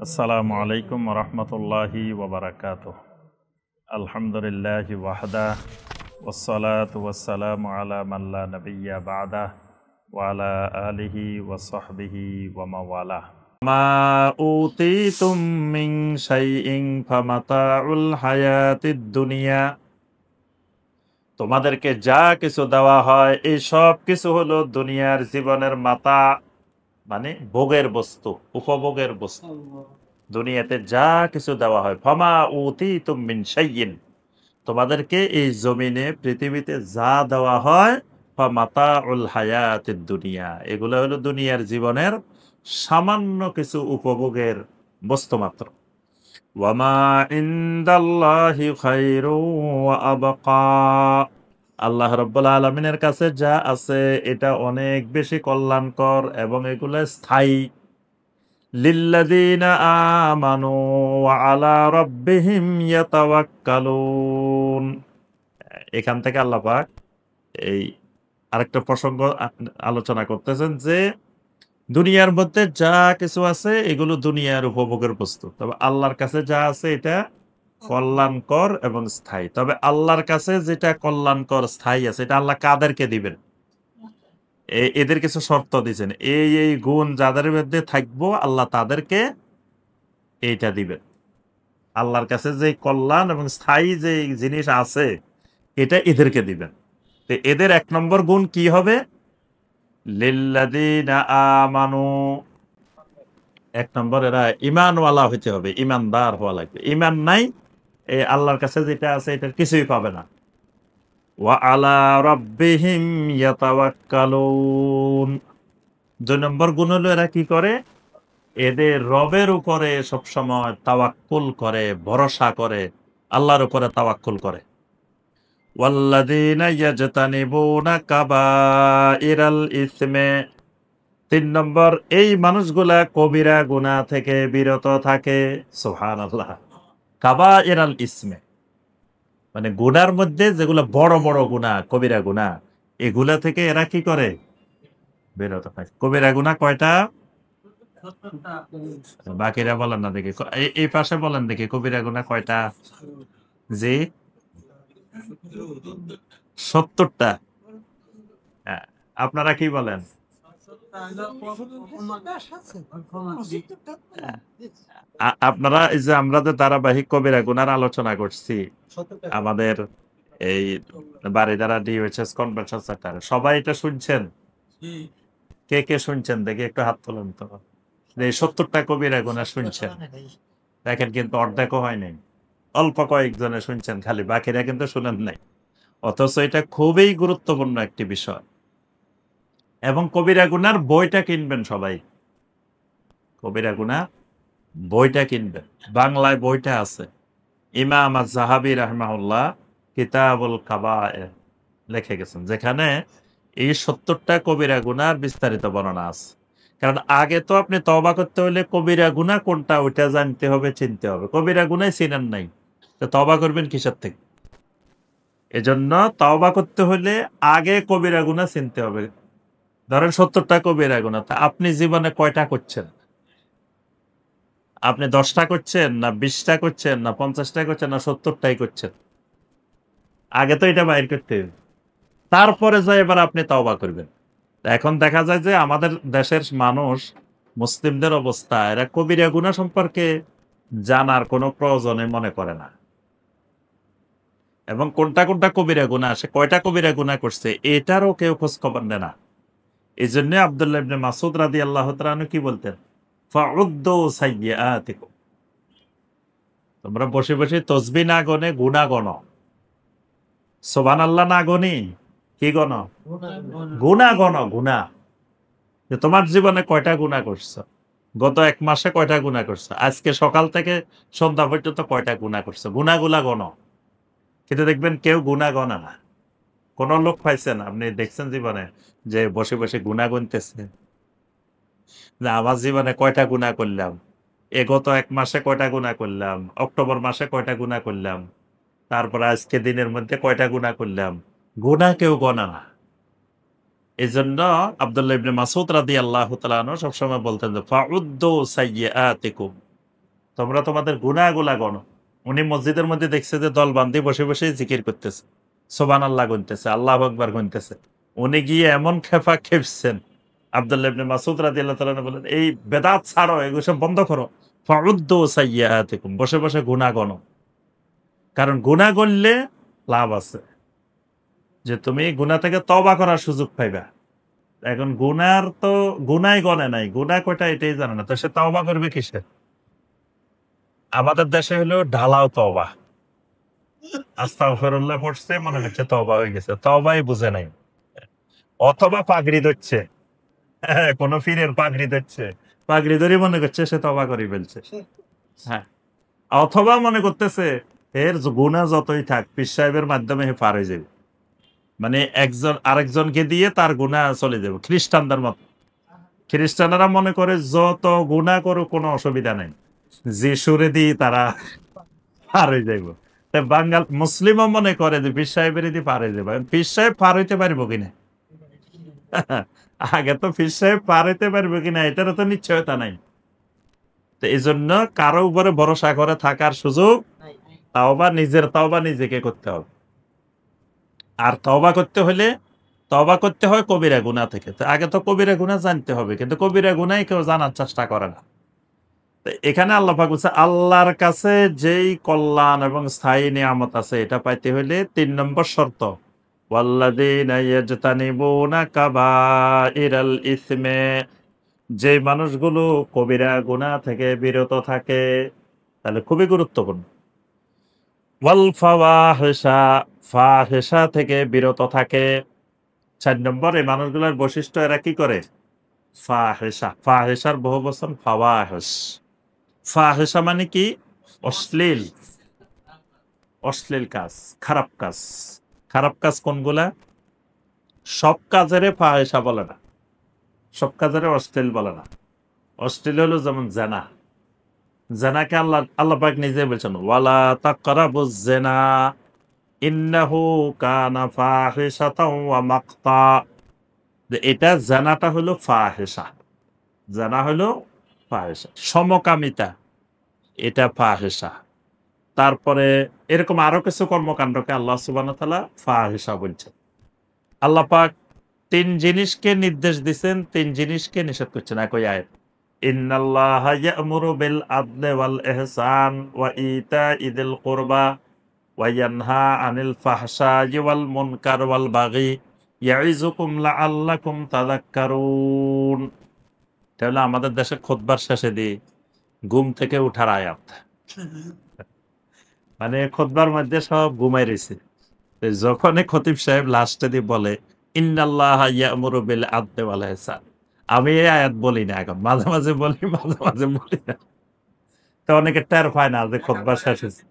আসসালামু আলাইকুম রহমতুল্লাহি ওবরাকাতুহ। আলহামদুলিল্লাহি ওয়াহদা ওয়াসসালাতু ওয়াসসালামু আলা মান লা নাবিয়্যা বা'দা ওয়া আলা আলিহি ওয়া সাহবিহি ওয়া মাওয়ালা। মা উতিতুম মিন শাইইন ফামাতাউল হায়াতিদ দুনিয়া। তোমাদেরকে যা কিছু দেওয়া হয় এই সব কিছু হলো দুনিয়ার জীবনের মাতা, মানে ভোগের বস্তু, উপভোগের বস্তু। দুনিয়াতে যা কিছু দেওয়া হয়, ফামা উতিতুম মিন শাইইন, তোমাদেরকে এই জমিনে পৃথিবীতে যা দেওয়া হয়, ফামাতাউল হায়াতিদ দুনিয়া, এগুলো হলো দুনিয়ার জীবনের সামান্য কিছু উপভোগের বস্তু মাত্র। ওয়ামা ইনদাল্লাহি খায়রু ওয়া আবকা, আল্লাহ রাব্বুল আলামিনের কাছে যা আছে এটা অনেক বেশি কল্যাণকর এবং এগুলো স্থায়ী। লিল্লাযীনা আমানু ওয়া আলা রাব্বিহিম ইয়াতাওয়াক্কালুন। এখান থেকে আল্লাহ পাক এই আরেকটা প্রসঙ্গ আলোচনা করতেছেন যে দুনিয়ার মধ্যে যা কিছু আছে এগুলো দুনিয়ার উপভোগের বস্তু, তবে আল্লাহর কাছে যা আছে এটা কল্যাণকর এবং স্থায়ী। তবে আল্লাহর কাছে যেটা কল্যাণকর স্থায়ী আছে এটা আল্লাহ কাদেরকে দিবেন, এদের কিছু শর্ত দিয়েছেন। এই গুণ যাদের মধ্যে থাকবো আল্লাহ তাদেরকে এইটা দিবেন। আল্লাহর কাছে যে কল্যাণ এবং স্থায়ী যে জিনিস আছে এটা এদেরকে দিবেন। তো এদের এক নম্বর গুণ কি হবে? লিল্লাযীনা আমানু, এক নম্বর এরা ঈমানওয়ালা হইতে হবে, ঈমানদার হওয়া লাগবে। ঈমান নাই, এই আল্লাহর কাছে যেটা আছে এটার কিছুই পাবে না। ওয়া আলা রাব্বিহিম ইয়াতাওয়াক্কালুন, দুই নম্বর গুণ হলো এরা কি করে? এদের রবের উপরে সবসময় তাওয়াক্কুল করে, ভরসা করে, আল্লাহর উপরে তাওয়াক্কুল করে। ওয়াল্লাযীনা ইয়াজতানিবুনা কাবাইরাল ইসমে, তিন নম্বর এই মানুষগুলা কবিরা গুনাহ থেকে বিরত থাকে। সুবহানাল্লাহ। কাবাইরাল ইসমে মানে গুনার মধ্যে যেগুলো বড় বড় গুনাহ, কবিরা গুনাহ, এগুলা থেকে এরা কি করে? বিরত থাকে। কবিরা গুনাহ কয়টা? বাকিরা বলেন না দেখি, এই পাশে বলেন দেখি কবিরা গুনাহ কয়টা? জি, 70টা। আপনারা কি বলেন? আপনারা এই যে আমরা যে ধারাবাহিক কবিরা গুনার আলোচনা করছি আমাদের এই বাড়িধারা ডিওএইচএস কনভেনশন সেন্টারে, সবাই এটা শুনছেন? কে কে শুনছেন দেখি একটু হাত তোলেন তো। এই 70টা কবিরা গুনাহ শুনছেন? দেখেন কিন্তু অর্ধেকও হয় নাই, অল্প কয়েকজনে শুনছেন খালি, বাকিরা কিন্তু শুনেন নাই। অথচ এটা খুবই গুরুত্বপূর্ণ একটি বিষয়। এবং কবিরা গুনার বইটা কিনবেন সবাই, কবিরা গুনাহ বইটা কিনবেন, বাংলায় বইটা আছে। ইমাম আয-যাহাবী রাহিমাহুল্লাহ কিতাবুল কাবায়ের লিখে গেছেন, যেখানে এই 70টা কবিরা গুনার বিস্তারিত বর্ণনা আছে। কারণ আগে তো আপনি তওবা করতে হলে কবিরা গুনাহ কোনটা ওইটা জানতে হবে, চিনতে হবে। কবিরা গুনাহ চিনেন নাই, তো তওবা করবেন কিসের থেকে? এজন্য তওবা করতে হলে আগে কবিরা গুনাহ চিনতে হবে। ধরেন 70টা কবিরা গুনাহ, তা আপনি জীবনে কয়টা করছেন? আপনি 10টা করছেন না 20টা করছেন না 50টা করছেন না 70টাই করছেন? আগে তো এটা বাইর করতে হবে, তারপরে যাই এবার আপনি তওবা করবেন। এখন দেখা যায় যে আমাদের দেশের মানুষ, মুসলিমদের অবস্থা, এরা কবিরা গুনাহ সম্পর্কে জানার কোনো প্রয়োজনে মনে করে না। এবং কোনটা কোনটা কবিরা গুনাহ, সে কয়টা কবিরা গুনাহ করছে এটারও কেউ খোঁজ খবর নেয় না। এই জন্য আব্দুল্লাহ ইবনে মাসউদ রাদিয়াল্লাহু তাআলা আনহু কি বলতেন? ফাউদ্দু সাইয়্যাতিকুম, তোমরা বসে বসে তসবিহ না গনে গুনাহ গনো। সুবহানাল্লাহ না গনি কি গনো? গুনাহ গনো, গুনাহ। যে তোমার জীবনে কয়টা গুনাহ করছো, গত এক মাসে কয়টা গুনাহ করছো, আজকে সকাল থেকে সন্ধ্যা পর্যন্ত কয়টা গুনাহ করছো, গুনাহগুলা গনো। কিন্তু দেখবেন কেউ গুনাহ গণে না। কোন লোক পাইছেন আপনি দেখছেন জীবনে যে বসে বসে গুনাহ গুনতেছে? যে আমার জীবনে কয়টা গুনাহ করলাম, গত এক মাসে কয়টা গুনাহ করলাম, অক্টোবর মাসে কয়টা গুনাহ করলাম, তারপরে আজকে দিনের মধ্যে কয়টা গুনাহ করলাম, গুনাহ কেউ গণে না। এজন্য আব্দুল্লাহ ইবনে মাসউদ রাদিয়াল্লাহু তাআলা আনহু সবসময় বলতেন যে ফাউদ্দু সাইয়্যাতিকুম, তোমরা তোমাদের গুনাহগুলা গণো। উনি মসজিদের মধ্যে দেখছে যে দলবান্ধি বসে বসে জিকির করতেছে, সুবহানাল্লাহ গুনতেছে, আল্লাহু আকবার গুনতেছে। উনি গিয়ে এমন খেপা খেপছেন, আব্দুল্লাহ ইবনে মাসউদ রাদিয়াল্লাহু তাআলা বলেন, এই বেদাত ছাড়ো, এগুলো সব বন্ধ করো। ফাউদ্দু সাইয়্যাতিকুম, বসে বসে গুনাহ গণো। কারণ গুনাহ গণলে লাভ আছে, যে তুমি গুনাহ থেকে তওবা করার সুযোগ পাইবা। এখন গুনার তো গুনাই গণে নাই, গুনাহ কয়টা এটাই জানে না, তো সে তওবা করবে কিসের? আমাদের দেশে হলো ঢালাও তওবা, আস্তাগফিরুল্লাহ পড়ছে, মনে হচ্ছে তওবা হয়ে গেছে, তওবাই বুঝে নাই। অথবা পাগড়ি ধরছে, হ্যাঁ, কোন পীরের পাগড়ি ধরছে, পাগড়ি ধরে মনে করছে সে তওবা করে ফেলছে। হ্যাঁ, অথবা মনে করতেছে এর গুনাহ যতই থাক পীর সাহেবের মাধ্যমে হে পার হয়ে যাবে, মানে একজন আরেকজনকে দিয়ে তার গুনাহ চলে যাবে। খ্রিস্টানদের মত, খ্রিস্টানরা মনে করে যত গুনাহ করুক কোনো অসুবিধা নাই, যিশুরে দিয়ে তারা পার হয়ে যাইব। বাঙ্গাল মুসলিমও মনে করে যে পীর সাহেবের দিয়ে পার হয়ে যাবে। পীর সাহেব পার হইতে পারবো কিনা? আগে তো পীর সাহেব পার হইতে পারবো কিনা এটারও তো নিশ্চয়তা নাই। তো এই জন্য কারো উপরে ভরসা করে থাকার সুযোগ, তাওবা নিজের তাওবা নিজেকে করতে হবে। আর তওবা করতে হলে তওবা করতে হয় কবিরা গুনাহ থেকে। তো আগে তো কবিরা গুনাহ জানতে হবে, কিন্তু কবিরা গুনাহ কেউ জানার চেষ্টা করে না। তো এখানে আল্লাহ পাক বলছে, আল্লাহর কাছে যেই কল্যাণ এবং স্থায়ী নিয়ামত আছে এটা পাইতে হলে ৩ নম্বর শর্ত, ওয়াল্লাযীনা ইয়াজতানিবুনা কাবাইরাল ইসমে, যে মানুষগুলো কবিরা গুনাহ থেকে বিরত থাকে, তাহলে খুবই গুরুত্বপূর্ণ। ওয়াল ফাওয়াহিশা, ফাহিশা থেকে বিরত থাকে। ৪ নম্বর, এই মানুষগুলোর বৈশিষ্ট্য, এরা কি করে? ফাহিশা, ফাহিশার বহুবচন ফাওয়াহিশ। ফাহিশা মানে কি? অশ্লীল, অশ্লীল কাজ, খারাপ কাজ। খারাপ কাজ কোনগুলা? সব কাজেরে ফাহিশা বলে না, সব কাজেরে অশ্লীল বলে না। অশ্লীল হলো যেমন জেনা, জেনাকে আল্লাহ পাক নিজে বলছেন, ওয়ালা তাকরাবুজ জিনা ইন্নাহু কানা ফাহিশাতাও ওয়া মাকতা। এটা জেনাটা হলো ফাহিশা, জেনা হলো ফাহিশা, সমকামিতা, এটা ফাহিশা। তারপরে এরকম আরো কিছু কর্মকাণ্ডকে আল্লাহ সুবহানাহু ওয়া তাআলা ফাহিশা বলছেন। আল্লাহ পাক ৩ জিনিসকে নির্দেশ দিচ্ছেন, ৩ জিনিসকে নিষেধ করছেন একই আয়াত। ইন্নাল্লাহা ইয়া'মুরু বিল আদলি ওয়াল ইহসান ওয়া ইতা'i যিল কুরবা ওয়া ইয়ানহা আনিল ফাহশাই ওয়াল মুনকার ওয়াল বাগি ইয়া'iযুকুম লাআল্লাকুম তাযাক্কারুন। এটা হলো আমাদের দেশের খুতবার শেষে দিয়ে ঘুম থেকে উঠার আয়াত। মানে খুতবার মধ্যে সব ঘুমাই রয়েছে, যখনই খতিব সাহেব লাস্টে দিয়ে বলে ইন্নাল্লাহা ইয়া'মুরু বিল আদলি ওয়াল ইহসান, আমি এই আয়াত বলি না, এখন মাঝে মাঝে বলি, মাঝে মাঝে বলি না। তো অনেকে টের পায় না যে খুতবা শেষ হয়েছে।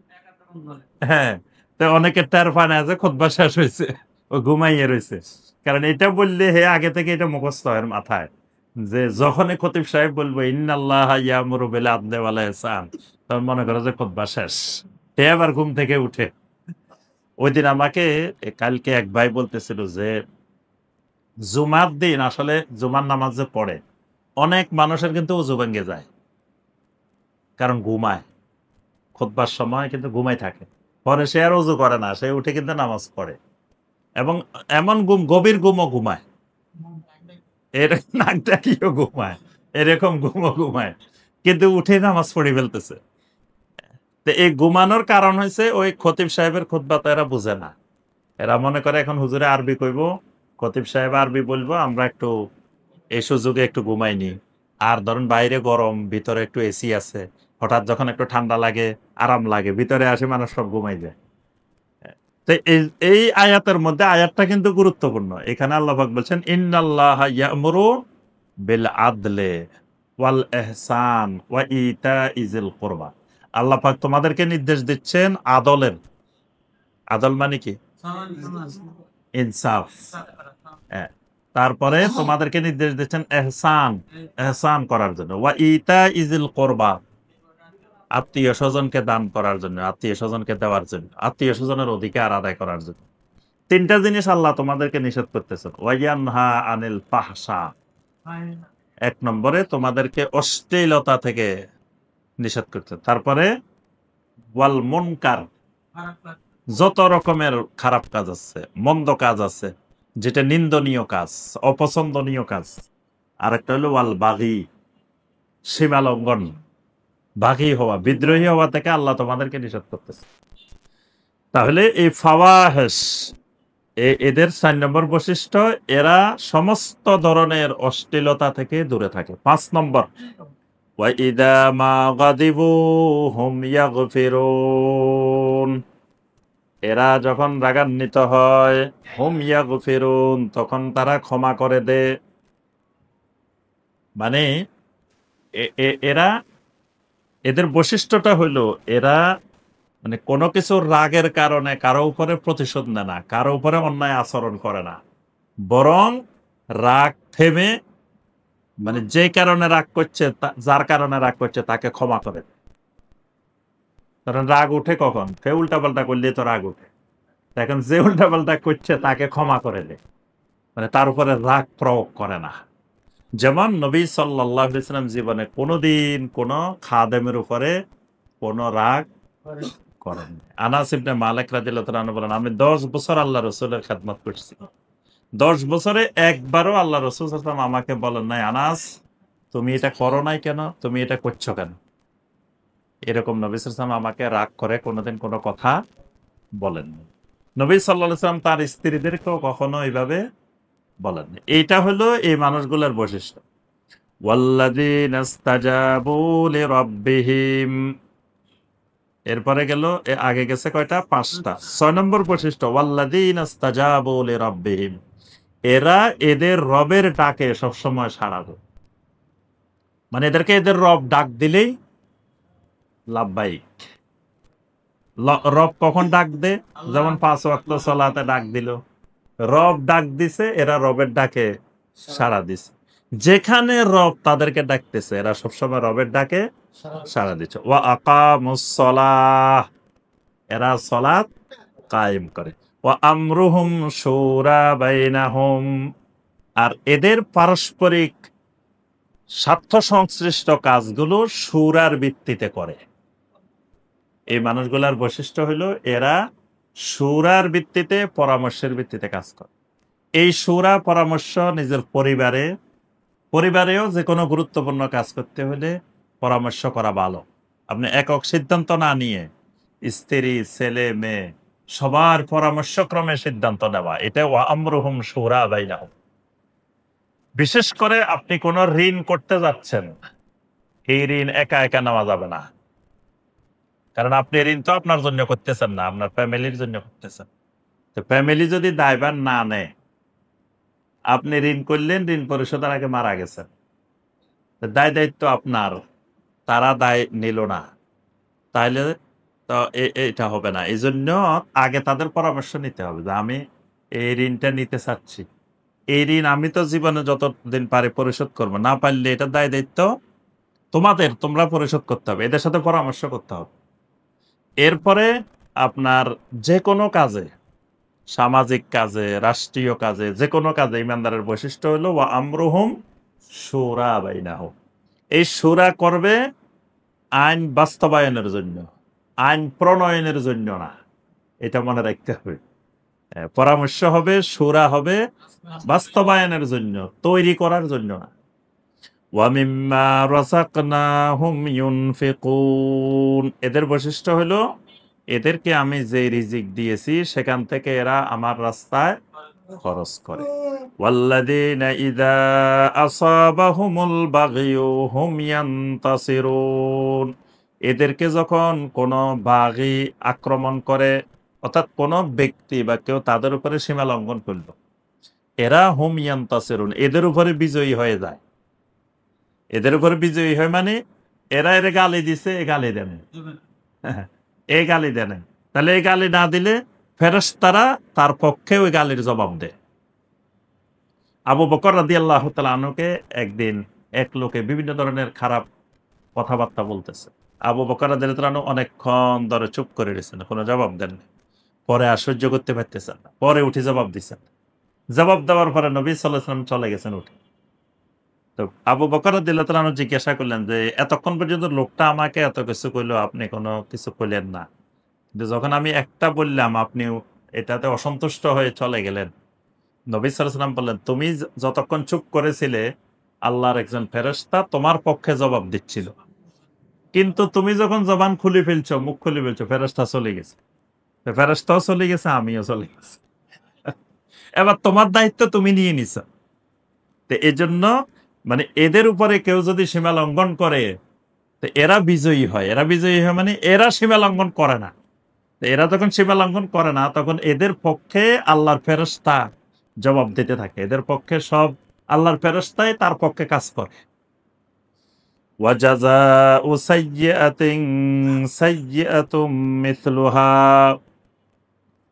হ্যাঁ, তো অনেকে টের পায় না যে খুতবা শেষ হয়েছে, ও ঘুমাইয়ে রয়েছে। কারণ এটা বললে হে আগে থেকে এটা মুখস্থ হয় মাথায়, যে যখনই খতিব সাহেব বলবো ইন্নাল্লাহা ইয়া'মুরু বিল আদলি ওয়াল ইহসান, তখন মনে করো যে খুতবা শেষ, হে আবার ঘুম থেকে উঠে। ওই দিন আমাকে কালকে এক ভাই বলতেছিল যে জুমার দিন আসলে জুমার নামাজ যে পড়ে অনেক মানুষের কিন্তু উজু ভেঙে যায়, কারণ ঘুমায়, খুতবার সময় কিন্তু ঘুমাই থাকে, পরে সে আর উজু করে না, সে উঠে কিন্তু নামাজ পড়ে, এবং এমন ঘুম, গভীর ঘুমও ঘুমায়, এর নাক ডাকিও ঘুমায়, এরকম ঘুমও ঘুমায়, কিন্তু উঠে নামাজ পড়ে ফেলতেছে। তো এই ঘুমানোর কারণ হয়েছে ওই খতিব সাহেবের খুতবা তো এরা বুঝে না, এরা মনে করে এখন হুজুরে আরবি কইব, খতিব সাহেব আরবি বলবো, আমরা একটু এই সুযোগে একটু ঘুমাই নি। আর ধরুন বাইরে গরম, ভিতরে একটু এসি আছে, হঠাৎ যখন একটু ঠান্ডা লাগে, আরাম লাগে, ভিতরে আসে মানুষ সব ঘুমাই যায়। তো এই আয়াতের মধ্যে আয়াতটা কিন্তু গুরুত্বপূর্ণ। এখানে আল্লাহ পাক বলছেন ইন্নাল্লাহা ইয়া'মুরু বিল আদলি ওয়াল ইহসান ওয়া ইতা'i যিল কুরবা। আল্লাহ পাক তোমাদেরকে নির্দেশ দিচ্ছেন আদলের, আদল মানে কি? ইনসাফ। হ্যাঁ, তারপরে তোমাদেরকে নির্দেশ দিচ্ছেন এহসান, এহসান করার জন্য, ওয়া ইতা'i যিল কুরবা, আত্মীয় স্বজনকে দান করার জন্য, আত্মীয় স্বজনকে দেওয়ার জন্য, আত্মীয় স্বজনের অধিকার আদায় করার জন্য। ৩টা জিনিস আল্লাহ তোমাদেরকে নিষেধ করতেছেন। ওয়া ইয়ানহা আনিল ফাহশা, ১ নম্বরে তোমাদেরকে অশ্লীলতা থেকে নিষেধ করছে। তারপরে ওয়াল মুনকার, যত রকমের খারাপ কাজ আছে, মন্দ কাজ আছে, যেটা নিন্দনীয় কাজ, অপছন্দনীয় কাজ। আরেকটা হলো ওয়াল বাগি, সীমা লঙ্ঘন, বাগি হওয়া, বিদ্রোহী হওয়া থেকে আল্লাহ তোমাদেরকে নিষেধ করতেছে। তাহলে এই ফাওয়াহিশ, এদের 4 নম্বর বৈশিষ্ট্য, এরা সমস্ত ধরনের অশ্লীলতা থেকে দূরে থাকে। 5 নম্বর, ওয়াইদা মা গাদিবু হুম ইয়াগফিরুন, এরা যখন রাগান্বিত হয়, হুম ইয়াগফিরুন, তখন তারা ক্ষমা করে দেয়। মানে এরা, এদের বৈশিষ্ট্যটা হইলো এরা মানে কোনো কিছু রাগের কারণে কারো উপরে প্রতিশোধ নেয় না, কারো উপরে অন্যায় আচরণ করে না, বরং রাগ থেমে, মানে যে কারণে রাগ করছে, যার কারণে রাগ করছে তাকে ক্ষমা করে। কারণ রাগ উঠে কখন? সে উল্টাপাল্টা করলে তো রাগ উঠে। এখন যে উল্টাপাল্টা করছে তাকে ক্ষমা করে দেয়, মানে তার উপরে রাগ প্রয়োগ করে না। যেমন নবী সাল্লাল্লাহু আলাইহি ওয়াসাল্লাম জীবনে কোনোদিন কোনো খাদেমের উপরে কোনো রাগ করেন। আনাস ইবনে মালিক রাদিয়াল্লাহু তাআলা আনহু বলেন, আমি 10 বছর আল্লাহ রাসূলের খেদমত করছি, 10 বছরে একবারও আল্লাহ রাসূল সাল্লাল্লাহু আলাইহি ওয়াসাল্লাম আমাকে বলেন নাই, আনাস তুমি এটা করো নাই কেন, তুমি এটা করছো কেন। এরকম নবী সাল্লাল্লাহু আলাইহি ওয়াসাল্লাম আমাকে রাগ করে কোনোদিন কোনো কথা বলেননি। নবী সাল্লাল্লাহু আলাইহি ওয়াসাল্লাম তার স্ত্রীদেরকেও কখনো এইভাবে বলেননি। এইটা হলো এই মানুষগুলোর বৈশিষ্ট্য। ওয়াল্লাযীনা ইসতাজাবু লিরাব্বিহিম, এরপরে গেল, আগে গেছে কয়টা? 5টা। 6 নম্বর বৈশিষ্ট্য, ওয়াল্লাযীনা ইসতাজাবু লিরাব্বিহিম, এরা এদের রবের ডাকে সবসময় সাড়া দেয়। মানে এদেরকে এদের রব ডাক দিলেই লাব্বাইক। রব কখন ডাক দে? যেমন 5 ওয়াক্ত সালাতে ডাক দিল, রব ডাক দিছে, এরা রবের ডাকে সাড়া দিছে। যেখানে রব তাদেরকে ডাকতেছে, এরা সবসময় রবের ডাকে সাড়া দিচ্ছে। ওয়া আকামুস সালাহ, এরা সালাত কায়েম করে। ওয়া আমরুহুম শুরা বাইনাহুম, আর এদের পারস্পরিক স্বার্থ সংশ্লিষ্ট কাজগুলো শুরার ভিত্তিতে করে। এই মানুষগুলার বৈশিষ্ট্য হলো এরা শুরার ভিত্তিতে, পরামর্শের ভিত্তিতে কাজ করে। এই শুরা পরামর্শ নিজের পরিবারেও যে কোনো গুরুত্বপূর্ণ কাজ করতে হলে পরামর্শ করা ভালো। আপনি একক সিদ্ধান্ত না নিয়ে স্ত্রী, ছেলে, মেয়ে সবার পরামর্শক্রমে সিদ্ধান্ত নেওয়া, এটা ওয়া আমরুহুম শুরা বাইনাহুম। বিশেষ করে আপনি কোন ঋণ করতে যাচ্ছেন, এই ঋণ একা একা নেওয়া যাবে না। কারণ আপনি ঋণ তো আপনার জন্য করতেছেন না, আপনার ফ্যামিলির জন্য করতেছেন। তো ফ্যামিলি যদি দায়ভার না নেয়, আপনি ঋণ করলেন, ঋণ পরিশোধের আগে মারা গেছেন, দায় দায়িত্ব আপনার, তারা দায় নিল না, তাহলে তো এটা হবে না। এই জন্য আগে তাদের পরামর্শ নিতে হবে যে আমি এই ঋণটা নিতে চাচ্ছি, এই ঋণ আমি তো জীবনে যতদিন পারি পরিশোধ করবো, না পারলে এটা দায় দায়িত্ব তোমাদের, তোমরা পরিশোধ করতে হবে, এদের সাথে পরামর্শ করতে হবে। এরপরে আপনার যে কোনো কাজে, সামাজিক কাজে, রাষ্ট্রীয় কাজে, যে কোনো কাজে ইমানদারের বৈশিষ্ট্য হলো ওয়া আমরুহুম শুরা বাইনাহুম। এই শুরা করবে আইন বাস্তবায়নের জন্য, আইন প্রণয়নের জন্য না, এটা মনে রাখতে হবে। পরামর্শ হবে, শুরা হবে বাস্তবায়নের জন্য, তৈরি করার জন্য না। ওয়া মিম্মা রাযাকনাহুম ইউনফিকুন, এদের বৈশিষ্ট্য হলো এদেরকে আমি যে রিজিক দিয়েছি সেখান থেকে এরা আমার রাস্তায় খরচ করে। ওয়াল্লাযীনা ইযা আসাবাহুমুল বাগয়ু হুম ইয়ানতাসিরুন, এদেরকে যখন কোনো বাগী আক্রমণ করে, অর্থাৎ কোনো ব্যক্তি বা কেউ তাদের উপরে সীমা লঙ্ঘন করল, এরা হুম ইয়ানতাসিরুন, এদের উপরে বিজয়ী হয়ে যায়। এদের উপরে বিজয়ী হয় মানে এরা এর গালি দিছে, এ গালি দেন, এই গালি দেন, তাহলে এই গালি না দিলে ফেরেশতারা তার পক্ষে ওই গালির জবাব দেয়। আবু বকর রাদিয়াল্লাহু তাআলা আনহুকে একদিন এক লোকে বিভিন্ন ধরনের খারাপ কথাবার্তা বলতেছে। আবু বকর রাদিয়াল্লাহু তাআলা আনহু অনেকক্ষণ ধরে চুপ করে রয়েছেন, কোনো জবাব দেন না। পরে আর সহ্য করতে পারতেছেন না, পরে উঠে জবাব দিচ্ছেন। জবাব দেওয়ার পরে নবী সাল্লাল্লাহু আলাইহি ওয়াসাল্লাম চলে গেছেন উঠে। তো আবু বকর রাদিয়াল্লাহু তাআলা আনহু জিজ্ঞাসা করলেন যে, "এতক্ষণ পর্যন্ত লোকটা আমাকে এত কিছু কইলো, আপনি কোনো কিছু কইলেন না। কিন্তু যখন আমি একটা বললাম, আপনি এটাতে অসন্তুষ্ট হয়ে চলে গেলেন।" নবী সাল্লাল্লাহু আলাইহি ওয়াসাল্লাম বললেন, "তুমি যতক্ষণ চুপ করেছিলে, আল্লাহর একজন ফেরেশতা তোমার পক্ষে জবাব দিচ্ছিল। কিন্তু তুমি যখন জবান খুলে ফেলছো, মুখ খুলে ফেলছো, ফেরেশতা চলে গেছে। তো ফেরেশতাও চলে গেছে, আমিও চলে গেছি। এবার তোমার দায়িত্ব তুমি নিয়ে নিছো। তো এজন্য মানে এদের উপরে কেউ যদি সীমা লঙ্ঘন করে, তো এরা বিজয়ী হয়। এরা বিজয়ী হয় মানে এরা সীমা লঙ্ঘন করে না। তো এরা যখন সীমা লঙ্ঘন করে না, তখন এদের পক্ষে আল্লাহর ফেরেশতা জবাব দিতে থাকে। এদের পক্ষে সব আল্লাহর ফেরেশতাই তার পক্ষে কাজ করে। ওয়াজাযাউ সাইয়্যাতিন সাইয়্যাতুম মিথলুহা।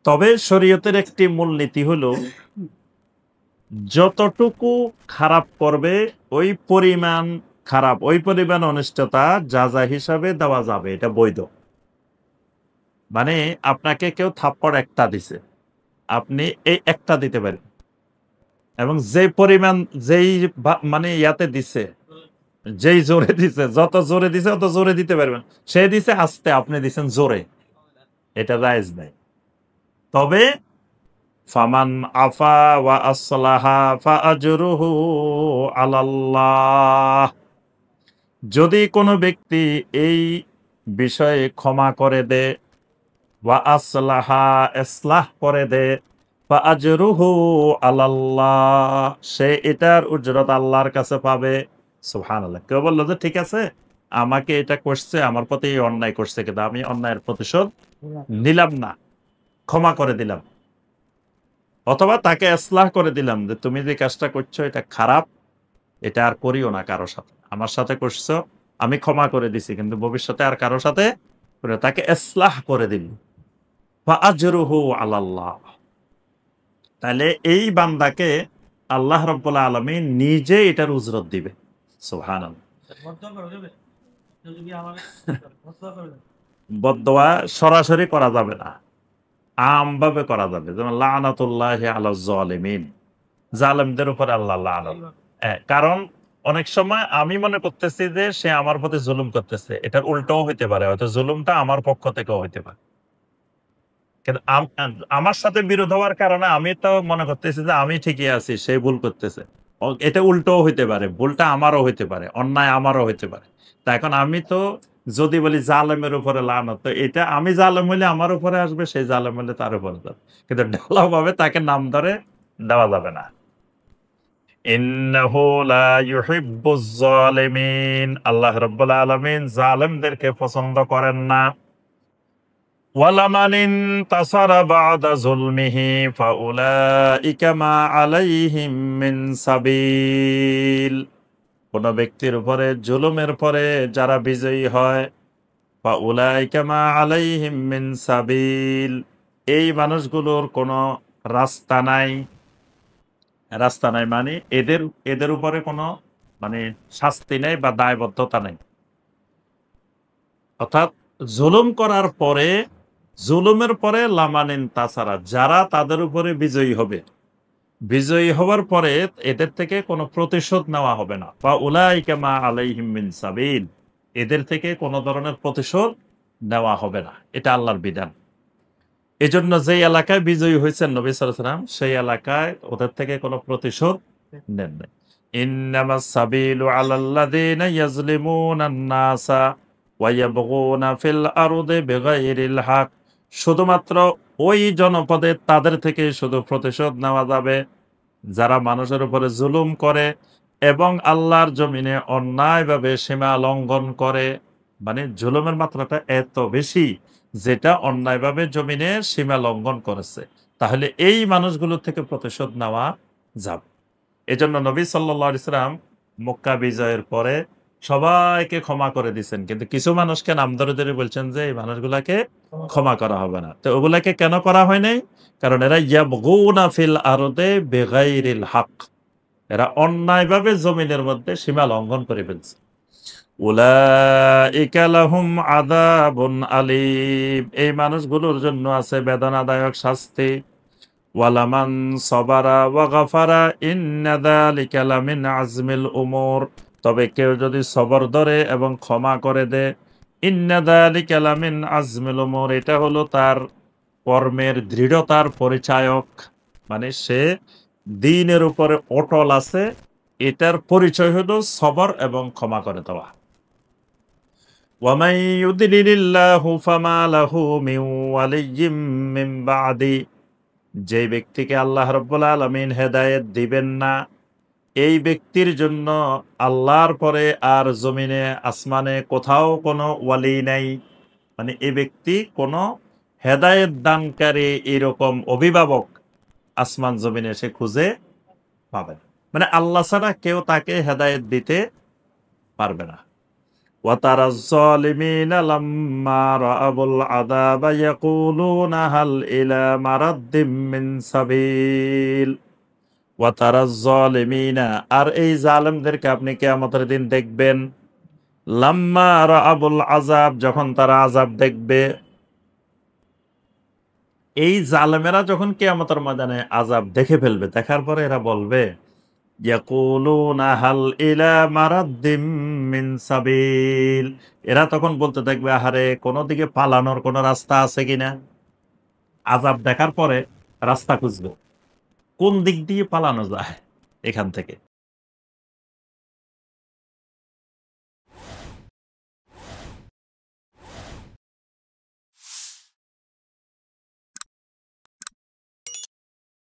তবে শরীয়তের একটি মূলনীতি হলো, যতটুকু খারাপ করবে ওই পরিমাণ খারাপ, ওই পরিমাণ অনিষ্টতা যাজা হিসাবে দেওয়া যাবে। এটা বৈধ। মানে আপনাকে কেউ থাপ্পড় একটা দিছে, আপনি এই একটা দিতে পারেন, এবং যে পরিমাণ যেই মানে ইয়াতে দিছে, যেই জোরে দিছে, যত জোরে দিছে অত জোরে দিতে পারবেন। সে দিছে আস্তে, আপনি দিছেন জোরে, এটা জায়েজ নাই। তবে ফামান আফা ওয়া আসলাহা ফাআজরুহু আলাল্লাহ। যদি কোনো ব্যক্তি এই বিষয়ে ক্ষমা করে দে, ওয়া আসলাহা ইসলাহ করে দে, ফাআজরুহু আলাল্লাহ, সে এটার উজরত আল্লাহর কাছে পাবে। সুবহানাল্লাহ। কেউ বলল যে ঠিক আছে, আমাকে এটা করছে, আমার প্রতি এই অন্যায় করছে, কিন্তু আমি অন্যায়ের প্রতিশোধ নিলাম না, ক্ষমা করে দিলাম। অথবা তাকে ইসলাহ করে দিলাম যে তুমি যে কাজটা করছো এটা খারাপ, এটা আর করিও না কারো সাথে। আমার সাথে করছো, আমি ক্ষমা করে দিছি, কিন্তু ভবিষ্যতে আর কারো সাথে করে। তাকে ইসলাহ করে দিল। ফাআজরুহু আলাল্লাহ। তাহলে এই বান্দাকে আল্লাহ রাব্বুল আলামিন নিজে এটার উজরত দিবে। সুবহানাল্লাহ। বদদোয়া সরাসরি করা যাবে না, আমভাবে করা যাবে। যেমন লানাতুল্লাহি আলাজ জালিমিন, জালেমদের উপর আল্লাহ লানত। কারণ অনেক সময় আমি মনে করতেছি যে সে আমার প্রতি জুলুম করতেছে, এটার উল্টোও হইতে পারে, হয়তো জুলুমটা আমার পক্ষ থেকেও হইতে পারে। কিন্তু আমার সাথে বিরোধ হওয়ার কারণে আমি তো মনে করতেছি যে আমি ঠিকই আছি, সে ভুল করতেছে। এটা উল্টোও হইতে পারে, ভুলটা আমারও হইতে পারে, অন্যায় আমারও হইতে পারে। তা এখন আমি তো যদি বলি জালেমের উপরে লানত, তো এটা আমি জালেম হইলে আমার উপরে আসবে, সেই জালেম হইলে তার উপরে যাবে। কিন্তু ঢালাওভাবে তাকে নাম ধরে দেওয়া যাবে না। ইন্নাহু লা ইউহিব্বুজ জালিমিন, আল্লাহ রাব্বুল আলামিন জালেমদেরকে পছন্দ করেন না। ওয়ালামান ইনতাসারা বা'দা যুলমিহি ফাউলাইকা মা আলাইহিম মিন সাবিল। কোন ব্যক্তির উপরে জুলুমের পরে যারা বিজয়ী হয়, ফাউলাইকা মা আলাইহিম মিন সাবিল, এই মানুষগুলোর কোনো রাস্তা নাই। রাস্তা নাই মানে এদের এদের উপরে কোনো মানে শাস্তি নেই বা দায়বদ্ধতা নেই। অর্থাৎ জুলুম করার পরে, জুলুমের পরে লামানিন তাছাড়া যারা তাদের উপরে বিজয়ী হবে, বিজয়ী হওয়ার পরে এদের থেকে কোনো প্রতিশোধ নেওয়া হবে না। বা উলাইকা মা আলাইহিম মিন সাবিল, এদের থেকে কোনো ধরনের প্রতিশোধ নেওয়া হবে না। এটা আল্লাহর বিধান। এজন্য যেই এলাকায় বিজয়ী হয়েছেন নবী সাল্লাল্লাহু আলাইহি ওয়াসাল্লাম, সেই এলাকায় ওদের থেকে কোনো প্রতিশোধ নেন নাই। ইন্নামাস সাবিলু আলাল্লাযিনা ইয়াজলিমুনান নাসা ওয়া ইয়াবগুনা ফিল আরদি বিগাইরিল হক। শুধুমাত্র ওই জনপদে তাদের থেকে শুধু প্রতিশোধ নেওয়া যাবে যারা মানুষের উপরে জুলুম করে এবং আল্লাহর জমিনে অন্যায়ভাবে সীমা লঙ্ঘন করে। মানে জুলুমের মাত্রাটা এত বেশি, যেটা অন্যায়ভাবে জমিনে সীমা লঙ্ঘন করেছে, তাহলে এই মানুষগুলো থেকে প্রতিশোধ নেওয়া যাবে। এজন্য নবী সাল্লাল্লাহু আলাইহি ওয়াসাল্লাম মক্কা বিজয়ের পরে সবাইকে ক্ষমা করে দিয়েছেন, কিন্তু কিছু মানুষকে নাম ধরে ধরে বলছেন যে এই মানুষগুলাকে ক্ষমা করা হবে না। তো ওগুলাকে কেন করা হয় নাই? কারণ এরা ইয়াবগুনা ফিল আরদে বিগাইরিল হক, এরা অন্যায়ভাবে জমিনের মধ্যে সীমা লঙ্ঘন করে ফেলছে। উলাইকা লাহুম আযাবুন আলীম, এই মানুষগুলোর জন্য আছে বেদনাদায়ক শাস্তি। ওয়ালামান সবারা ওয়া গাফারা ইন্না যালিকা লামিন আজমিল উমুর, তবে কেউ যদি সবর ধরে এবং ক্ষমা করে দেয়, ইন্না যালিকা লামিন আজমিল উমুর, এটা হলো তার কর্মের দৃঢ়তার পরিচায়ক। মানে সে দ্বীনের উপরে অটল আছে, এটার পরিচয় হলো সবর এবং ক্ষমা করে দেওয়া। ওয়ামান ইউদ্লিলিল্লাহু ফামা লাহু মিন ওয়ালিয়্যিম মিন বাদি, যে ব্যক্তিকে আল্লাহ রাব্বুল আলামিন হেদায়েত দিবেন না, এই ব্যক্তির জন্য আল্লাহর পরে আর জমিনে আসমানে কোথাও কোনো ওয়ালি নাই। মানে এই ব্যক্তি কোনো হেদায়েত দানকারী এরকম অভিভাবক আসমান জমিনে সে খুঁজে পাবে না। মানে আল্লাহ ছাড়া কেউ তাকে হেদায়েত দিতে পারবে না। وترى الظالمين لما رأوا العذاب يقولون هل إلى مرد من سبيل وترى الظالمين, আর এই জালেমদেরকে আপনি কিয়ামতের দিন দেখবেন, লাম্মা রাআবুল আযাব, যখন তারা আযাব দেখবে। এই জালেমেরা যখন কিয়ামতের ময়দানে আযাব দেখে ফেলবে, দেখার পরে এরা বলবে ইয়াকুলুনা হাল ইলা মারাদ্দিম মিন সাবিল, এরা তখন বলতে থাকবে আহারে কোন দিকে পালানোর কোন রাস্তা আছে কিনা। আযাব দেখার পরে রাস্তা খুঁজবে কোন দিক দিয়ে পালানো যায় এখান থেকে।